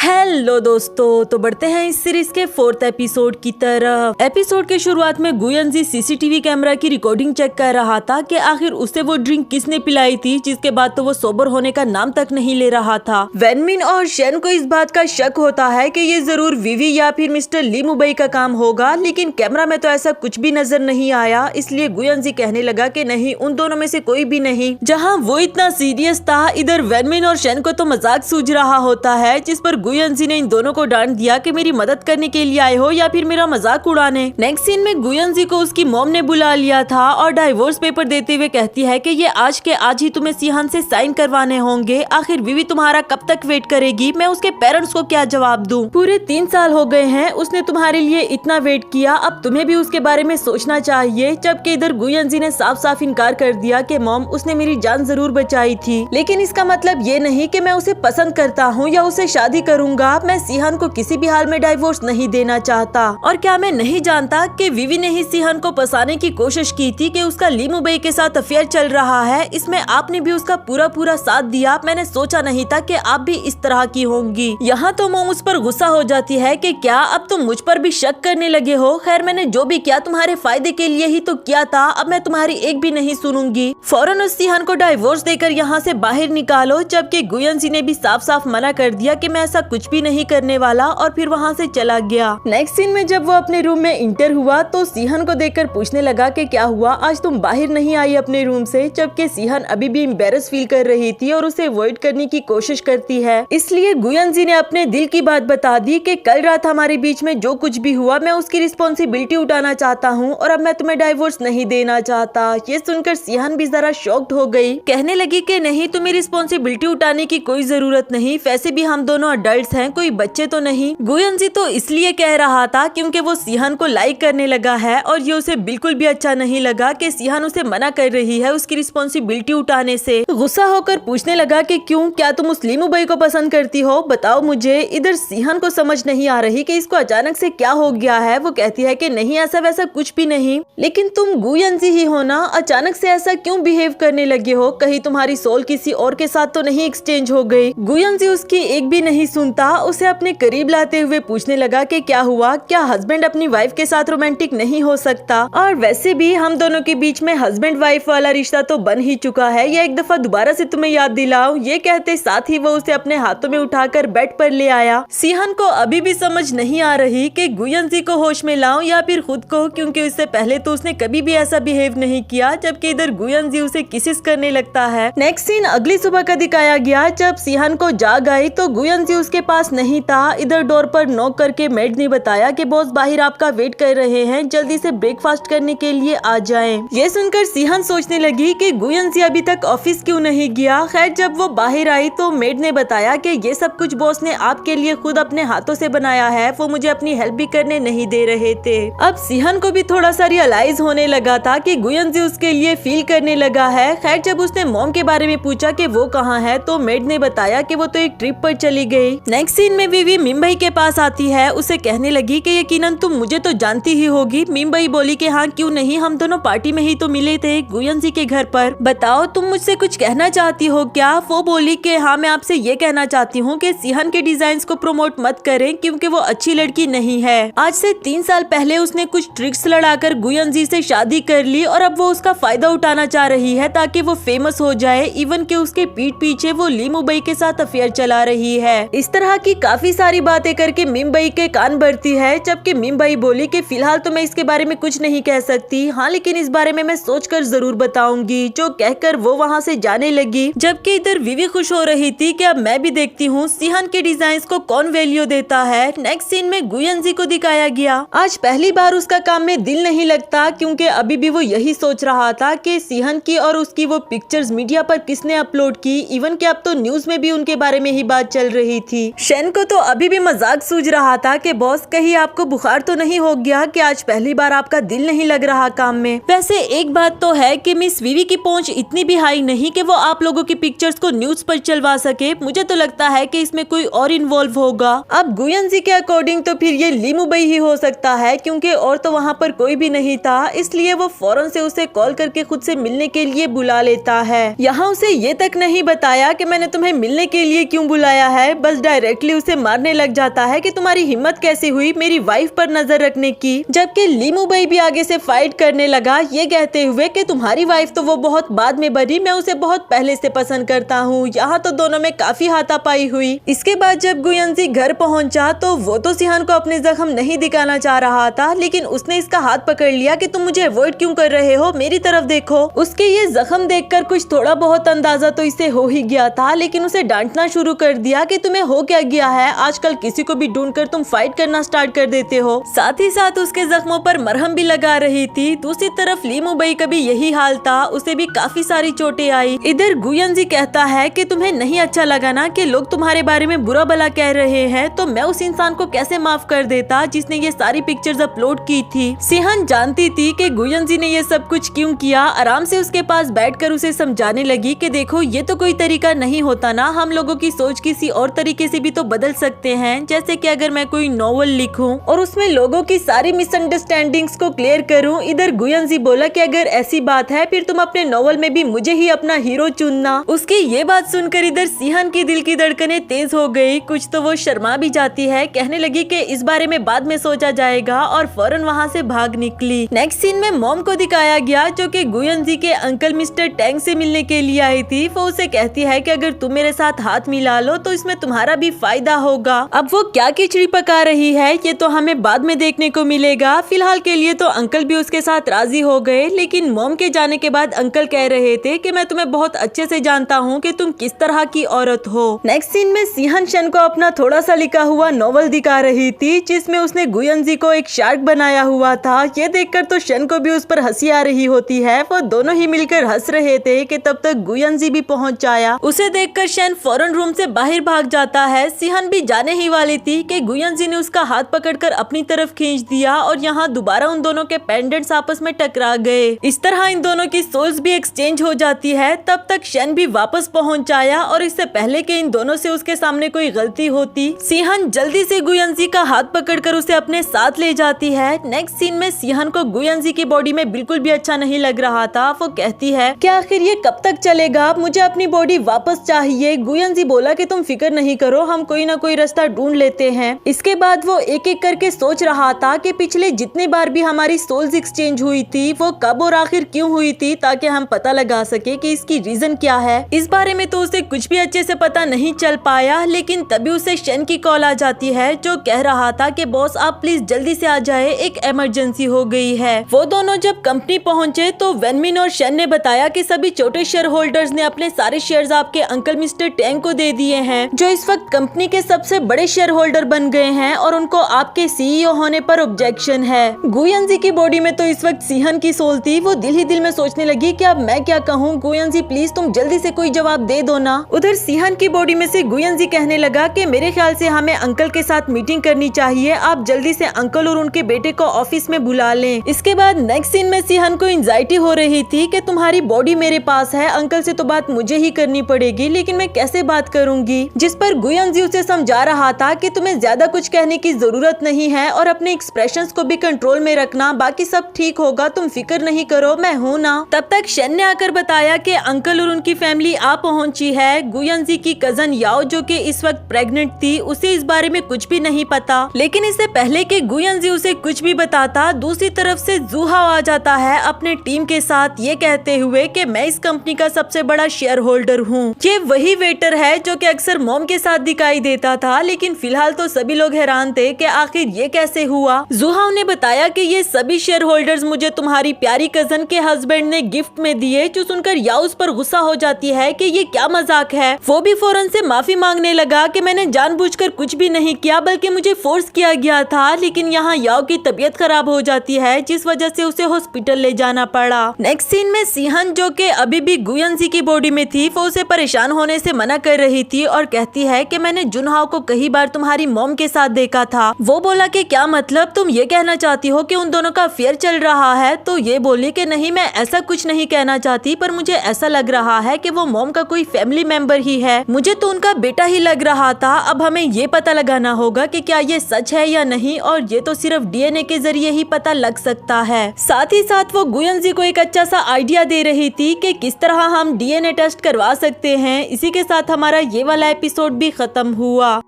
Hello दोस्तों, तो बढ़ते हैं इस सीरीज के 4th एपिसोड की तरफ। एपिसोड के शुरुआत में गुयनजी सीसीटीवी कैमरा की रिकॉर्डिंग चेक कर रहा था कि आखिर उसे वो ड्रिंक किसने पिलाई थी, जिसके बाद तो वो सोबर होने का नाम तक नहीं ले रहा था। वेनमिन और शेन को इस बात का शक होता है कि ये जरूर विवी या फिर मिस्टर ली मुबई का काम होगा, लेकिन कैमरा में तो ऐसा कुछ भी नजर नहीं आया। इसलिए गुयनजी कहने लगा कि नहीं, उन दोनों में से कोई भी नहीं। जहाँ वो इतना सीरियस था, इधर वेनमिन और शेन को तो मजाक सूझ रहा होता है, जिस पर गुयनजी ने इन दोनों को डांट दिया कि मेरी मदद करने के लिए आए हो या फिर मेरा मजाक उड़ाने। नेक्स्ट सीन में गुयनजी को उसकी मॉम ने बुला लिया था और डाइवोर्स पेपर देते हुए कहती है कि ये आज के आज ही तुम्हें सिहान से साइन करवाने होंगे। आखिर विवी तुम्हारा कब तक वेट करेगी? मैं उसके पेरेंट्स को क्या जवाब दूं? पूरे 3 साल हो गए हैं उसने तुम्हारे लिए इतना वेट किया, अब तुम्हें भी उसके बारे में सोचना चाहिए। जबकि इधर गुयनजी ने साफ साफ इनकार कर दिया कि मॉम, उसने मेरी जान जरूर बचाई थी, लेकिन इसका मतलब ये नहीं कि मैं उसे पसंद करता हूँ या उसे शादी करूंगा। मैं सिहान को किसी भी हाल में डाइवोर्स नहीं देना चाहता। और क्या मैं नहीं जानता कि विवी ने ही सिहान को फंसाने की कोशिश की थी कि उसका ली मुबई के साथ अफेयर चल रहा है। इसमें आपने भी उसका पूरा साथ दिया। मैंने सोचा नहीं था कि आप भी इस तरह की होंगी। यहाँ तो मोम उस पर गुस्सा हो जाती है कि क्या अब तुम मुझ पर भी शक करने लगे हो? खैर, मैंने जो भी किया तुम्हारे फायदे के लिए ही तो किया था। अब मैं तुम्हारी एक भी नहीं सुनूंगी। फौरन उस सिहान को डाइवोर्स देकर यहाँ से बाहर निकालो। जबकि गुयनजी ने भी साफ साफ मना कर दिया कि मैं ऐसा कुछ भी नहीं करने वाला, और फिर वहाँ से चला गया। नेक्स्ट सीन में जब वो अपने रूम में इंटर हुआ तो सिहान को देखकर पूछने लगा कि क्या हुआ, आज तुम बाहर नहीं आई अपने रूम से? जबकि सिहान अभी भी एम्बेरस फील कर रही थी और उसे अवॉइड करने की कोशिश करती है। इसलिए गुयनजी ने अपने दिल की बात बता दी कि कल रात हमारे बीच में जो कुछ भी हुआ, मैं उसकी रिस्पॉन्सिबिलिटी उठाना चाहता हूँ और अब मैं तुम्हें डाइवोर्स नहीं देना चाहता। ये सुनकर सिहान भी जरा शॉक्ड हो गई। कहने लगी कि नहीं, तुम्हें रिस्पॉन्सिबिलिटी उठाने की कोई जरूरत नहीं, वैसे भी हम दोनों अडल्ट हैं, कोई बच्चे तो नहीं। गुयनजी तो इसलिए कह रहा था क्योंकि वो सिहान को लाइक करने लगा है और ये उसे बिल्कुल भी अच्छा नहीं लगा कि सिहान उसे मना कर रही है उसकी रिस्पॉन्सिबिलिटी उठाने से। गुस्सा होकर पूछने लगा कि क्यों, क्या तुम उस ली मुबई को पसंद करती हो? बताओ मुझे। इधर सिहान को समझ नहीं आ रही कि इसको अचानक से क्या हो गया है। वो कहती है कि नहीं, ऐसा वैसा कुछ भी नहीं, लेकिन तुम गुयनजी ही हो ना, अचानक से ऐसा क्यों बिहेव करने लगे हो? कहीं तुम्हारी सोल किसी और के साथ तो नहीं एक्सचेंज हो गई? गुयनजी उसकी एक भी नहीं सुनता। उसे अपने करीब लाते हुए पूछने लगा कि क्या हुआ, क्या हस्बैंड अपनी वाइफ के साथ रोमांटिक नहीं हो सकता? और वैसे भी हम दोनों के बीच में हस्बैंड वाइफ वाला रिश्ता तो बन ही चुका है, या एक दफा दोबारा से तुम्हें याद दिलाओ। ये कहते साथ ही वो उसे अपने हाथों में उठाकर बेड पर ले आया। सिहान को अभी भी समझ नहीं आ रही कि गुयनजी को होश में लाऊं या फिर खुद को, क्योंकि इससे पहले तो उसने कभी भी ऐसा बिहेव नहीं किया। जबकि इधर गुयनजी उसे किसिस करने लगता है। नेक्स्ट सीन अगली सुबह का दिखाया गया। जब सिहान को जाग आई तो गुयनजी उसके पास नहीं था। इधर डोर पर नॉक करके मेड ने बताया कि बॉस बाहर आपका वेट कर रहे हैं, जल्दी से ब्रेकफास्ट करने के लिए आ जाएं। ये सुनकर सिहान सोचने लगी कि गुयनजी अभी तक ऑफिस क्यों नहीं गया। खैर, जब वो बाहर आई तो मेड ने बताया कि ये सब कुछ बॉस ने आपके लिए खुद अपने हाथों से बनाया है, वो मुझे अपनी हेल्प भी करने नहीं दे रहे थे। अब सिहान को भी थोड़ा सा रियलाइज होने लगा था कि गुयनजी उसके लिए फील करने लगा है। खैर, जब उसने मॉम के बारे में पूछा कि वो कहाँ है तो मेड ने बताया कि वो तो एक ट्रिप पर चली गई। नेक्स्ट सीन में विवी मिम्बई के पास आती है। उसे कहने लगी कि यकीनन तुम मुझे तो जानती ही होगी। मिम्बई बोली कि हाँ क्यों नहीं, हम दोनों पार्टी में ही तो मिले थे गुयनजी के घर पर। बताओ, तुम मुझसे कुछ कहना चाहती हो क्या? वो बोली कि हाँ, मैं आपसे ये कहना चाहती हूँ कि सिहान के डिजाइन्स को प्रमोट मत करें, क्योंकि वो अच्छी लड़की नहीं है। आज से 3 साल पहले उसने कुछ ट्रिक्स लड़ाकर गुयनजी से शादी कर ली और अब वो उसका फायदा उठाना चाह रही है ताकि वो फेमस हो जाए। इवन के उसके पीठ पीछे वो ली मुबई के साथ अफेयर चला रही है। इस तरह की काफी सारी बातें करके मिम्बई के कान भरती है। जबकि मिम्बई बोली कि फिलहाल तो मैं इसके बारे में कुछ नहीं कह सकती, हाँ लेकिन इस बारे में मैं सोचकर जरूर बताऊंगी। जो कहकर वो वहाँ से जाने लगी। जबकि इधर विवी खुश हो रही थी कि अब मैं भी देखती हूँ सिहान के डिजाइन्स को कौन वैल्यू देता है। नेक्स्ट सीन में गुयनजी को दिखाया गया। आज पहली बार उसका काम में दिल नहीं लगता, क्योंकि अभी भी वो यही सोच रहा था कि सिहान की और उसकी वो पिक्चर्स मीडिया पर किसने अपलोड की। इवन कि अब तो न्यूज में भी उनके बारे में ही बात चल रही थी। शेन को तो अभी भी मजाक सूझ रहा था कि बॉस, कहीं आपको बुखार तो नहीं हो गया कि आज पहली बार आपका दिल नहीं लग रहा काम में? वैसे एक बात तो है कि मिस विवी की पहुंच इतनी भी हाई नहीं कि वो आप लोगों की पिक्चर्स को न्यूज पर चलवा सके। मुझे तो लगता है कि इसमें कोई और इन्वॉल्व होगा। अब गुयनजी के अकॉर्डिंग तो फिर ये ली मुबई ही हो सकता है, क्योंकि और तो वहाँ पर कोई भी नहीं था। इसलिए वो फौरन से उसे कॉल करके खुद से मिलने के लिए बुला लेता है। यहाँ उसे ये तक नहीं बताया कि मैंने तुम्हें मिलने के लिए क्यों बुलाया है, बस डायरेक्ट डायरेक्टली उसे मारने लग जाता है कि तुम्हारी हिम्मत कैसे हुई मेरी वाइफ पर नजर रखने की। जबकि ली मुबई भी आगे से फाइट करने लगा, ये कहते हुए कि तुम्हारी वाइफ तो वो बहुत बाद में बनी, मैं उसे बहुत पहले से पसंद करता हूँ। यहाँ तो दोनों में काफी हाथापाई हुई। इसके बाद जब गुयनजी घर पहुंचा तो वो तो सिहान को अपने जख्म नहीं दिखाना चाह रहा था, लेकिन उसने इसका हाथ पकड़ लिया कि तुम मुझे अवॉइड क्यों कर रहे हो, मेरी तरफ देखो। उसके ये जख्म देखकर कुछ थोड़ा बहुत अंदाजा तो इसे हो ही गया था, लेकिन उसे डांटना शुरू कर दिया कि तुम्हें हो क्या गया है, आजकल किसी को भी ढूंढकर तुम फाइट करना स्टार्ट कर देते हो। साथ ही साथ उसके जख्मों पर मरहम भी लगा रही थी। दूसरी तरफ ली मुबई का भी यही हाल था, उसे भी काफी सारी चोटें आई। इधर गुयनजी कहता है कि तुम्हें नहीं अच्छा लगा ना कि लोग तुम्हारे बारे में बुरा भला कह रहे हैं, तो मैं उस इंसान को कैसे माफ कर देता जिसने ये सारी पिक्चर्स अपलोड की थी। सिहान जानती थी कि गुयनजी ने ये सब कुछ क्यों किया। आराम से उसके पास बैठकर उसे समझाने लगी कि देखो ये तो कोई तरीका नहीं होता ना, हम लोगों की सोच किसी और तरीके से भी तो बदल सकते हैं। जैसे कि अगर मैं कोई नॉवल लिखूं और उसमें लोगों की सारी मिसअंडरस्टैंडिंग्स को क्लियर करूं। इधर गुयनजी बोला कि अगर ऐसी बात है फिर तुम अपने नॉवल में भी मुझे ही अपना हीरो चुनना। उसकी ये बात सुनकर इधर सिहान की दिल की धड़कनें तेज हो गई। कुछ तो वो शर्मा भी जाती है, कहने लगी कि इस बारे में बाद में सोचा जाएगा, और फौरन वहाँ से भाग निकली। नेक्स्ट सीन में मॉम को दिखाया गया जो कि गुयनजी के अंकल मिस्टर टैंग से मिलने के लिए आई थी। वो उसे कहती है कि अगर तुम मेरे साथ हाथ मिला लो तो इसमें तुम्हारा भी फायदा होगा। अब वो क्या खिचड़ी पका रही है ये तो हमें बाद में देखने को मिलेगा। फिलहाल के लिए तो अंकल भी उसके साथ राजी हो गए, लेकिन मॉम के जाने के बाद अंकल कह रहे थे कि मैं तुम्हें बहुत अच्छे से जानता हूँ कि तुम किस तरह की औरत हो। नेक्स्ट सीन में सिहान शन को अपना थोड़ा सा लिखा हुआ नॉवल दिखा रही थी, जिसमें उसने गुयनजी को एक शार्क बनाया हुआ था। ये देखकर तो शन को भी उस पर हंसी आ रही होती है। वो दोनों ही मिलकर हंस रहे थे कि तब तक गुयनजी भी पहुंच आया। उसे देखकर शन फौरन रूम से बाहर भाग जाता है। सिहान भी जाने ही वाली थी कि गुयनजी ने उसका हाथ पकड़कर अपनी तरफ खींच दिया और यहाँ दोबारा उन दोनों के पेंडेंट्स आपस में टकरा गए। इस तरह इन दोनों की सोल्स भी एक्सचेंज हो जाती है। तब तक शन भी वापस पहुंच आया और इससे पहले कि इन दोनों से उसके सामने कोई गलती होती, सिहान जल्दी से गुयनजी का हाथ पकड़कर उसे अपने साथ ले जाती है। नेक्स्ट सीन में सिहान को गुयनजी की बॉडी में बिल्कुल भी अच्छा नहीं लग रहा था। वो कहती है कि आखिर ये कब तक चलेगा, मुझे अपनी बॉडी वापस चाहिए। गुयनजी बोला कि तुम फिक्र नहीं करो, हम कोई ना कोई रास्ता ढूंढ लेते हैं। इसके बाद वो एक एक करके सोच रहा था कि पिछले जितनी बार भी हमारी सोल्स एक्सचेंज हुई थी वो कब और आखिर क्यों हुई थी, ताकि हम पता लगा सके कि इसकी रीजन क्या है। इस बारे में तो उसे कुछ भी अच्छे से पता नहीं चल पाया, लेकिन तभी उसे शन की कॉल आ जाती है जो कह रहा था कि बॉस आप प्लीज जल्दी से आ जाए, एक इमरजेंसी हो गई है। वो दोनों जब कंपनी पहुंचे तो वेनमिन और शन ने बताया कि सभी छोटे शेयर होल्डर्स ने अपने सारे शेयर्स आपके अंकल मिस्टर टैंग को दे दिए हैं, जो इस वक्त कंपनी के सबसे बड़े शेयर होल्डर बन गए हैं, और उनको आपके सीईओ होने पर ऑब्जेक्शन है। गुयनजी की बॉडी में तो इस वक्त सिहान की सोल थी। वो दिल ही दिल में सोचने लगी कि अब मैं क्या कहूँ, गुयनजी प्लीज तुम जल्दी से कोई जवाब दे दो ना। उधर सिहान की बॉडी में से गुयनजी कहने लगा कि मेरे ख्याल से हमें अंकल के साथ मीटिंग करनी चाहिए, आप जल्दी से अंकल और उनके बेटे को ऑफिस में बुला लें। इसके बाद नेक्स्ट सीन में सिहान को एंजाइटी हो रही थी कि तुम्हारी बॉडी मेरे पास है, अंकल से तो बात मुझे ही करनी पड़ेगी, लेकिन मैं कैसे बात करूंगी। जिस पर गुयनजी उसे समझा रहा था कि तुम्हें ज्यादा कुछ कहने की जरूरत नहीं है और अपने एक्सप्रेशंस को भी कंट्रोल में रखना, बाकी सब ठीक होगा, तुम फिक्र नहीं करो, मैं हूँ ना। तब तक शन ने आकर बताया कि अंकल और उनकी फैमिली आ पहुंची है। गुयनजी की कजन याओ जो कि इस वक्त प्रेग्नेंट थी, उसे इस बारे में कुछ भी नहीं पता, लेकिन इससे पहले कि गुयनजी उसे कुछ भी बताता, दूसरी तरफ से जूहाओ आ जाता है अपने टीम के साथ, ये कहते हुए कि मैं इस कंपनी का सबसे बड़ा शेयर होल्डर हूँ। ये वही वेटर है जो कि अक्सर मॉम के साथ दिखाई देता था, लेकिन फिलहाल तो सभी लोग हैरान थे कि आखिर ये कैसे हुआ। जूहाओ ने बताया कि ये सभी शेयर होल्डर्स मुझे तुम्हारी प्यारी कजन के हस्बैंड ने गिफ्ट में दिए, जो सुनकर याओ उस पर गुस्सा हो जाती है कि ये क्या मजाक है। वो भी फौरन से माफी मांगने लगा कि मैंने जानबूझकर कुछ भी नहीं किया, बल्कि मुझे फोर्स किया गया था। लेकिन यहाँ याओ की तबीयत खराब हो जाती है, जिस वजह से उसे हॉस्पिटल ले जाना पड़ा। नेक्स्ट सीन में सिहान जो कि अभी भी गुयनजी की बॉडी में थी, वो उसे परेशान होने से मना कर रही थी और कहती है कि मैंने जुनहाओ को कई बार तुम्हारी मॉम के साथ देखा था। वो बोला कि क्या मतलब, तुम ये कहना चाहती हो कि उन दोनों का अफेयर चल रहा है? तो ये बोली कि नहीं, मैं ऐसा कुछ नहीं कहना चाहती, पर मुझे ऐसा लग रहा है कि वो मॉम का कोई फैमिली मेंबर ही है। मुझे तो उनका बेटा ही लग रहा था। अब हमें ये पता लगाना होगा कि क्या ये सच है या नहीं, और ये तो सिर्फ डीएनए के जरिए ही पता लग सकता है। साथ ही साथ वो गुयनजी को एक अच्छा सा आइडिया दे रही थी कि किस तरह हम डीएनए टेस्ट करवा सकते हैं। इसी के साथ हमारा ये वाला एपिसोड भी खत्म हुआ।